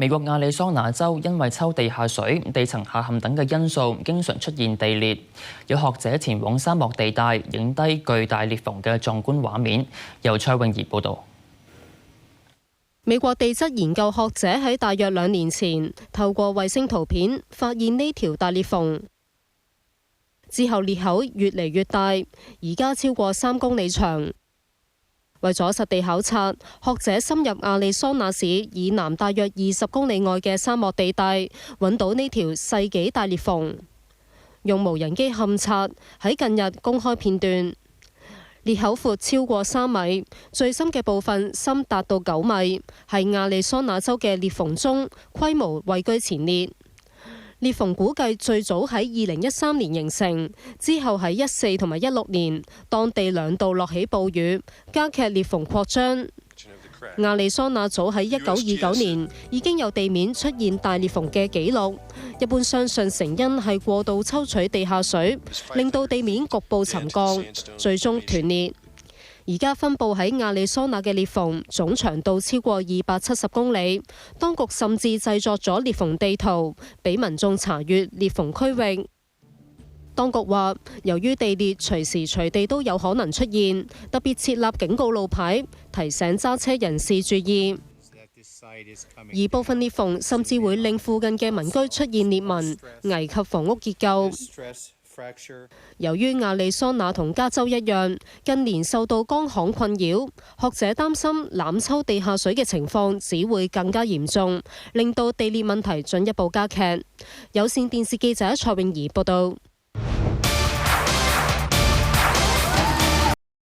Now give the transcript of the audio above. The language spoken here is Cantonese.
美國亞利桑那州因為抽地下水、地層下陷等嘅因素，經常出現地裂。有學者前往沙漠地帶影低巨大裂縫嘅壯觀畫面。由蔡穎儀報導。美國地質研究學者喺大約2年前透過衛星圖片發現呢條大裂縫，之後裂口越嚟越大，而家超過3公里長。為咗實地考察，學者深入亞利桑那市以南大約20公里外嘅沙漠地帶，揾到呢條世紀大裂縫，用無人機勘察，喺近日公開片段。裂口闊超過3米，最深嘅部分深達到9米，係亞利桑那州嘅裂縫中規模位居前列。裂縫估計最早喺2013年形成，之後喺14同埋16年，當地2度落起暴雨，加劇裂縫擴張。亞利桑那早喺1929年已經有地面出現大裂縫嘅紀錄，一般相信成因係過度抽取地下水，令到地面局部沉降，最終斷裂。而家分佈喺亞利桑那嘅裂縫總長度超過270公里，當局甚至製作咗裂縫地圖，俾民眾查閱裂縫區域。當局話，由於地裂隨時隨地都有可能出現，特別設立警告路牌，提醒揸車人士注意。而部分裂縫甚至會令附近嘅民居出現裂紋，危及房屋結構。由於亞利桑那同加州一樣，近年受到乾旱困擾，學者擔心濫抽地下水嘅情況只會更加嚴重，令到地裂問題進一步加劇。有線電視記者蔡穎儀報道。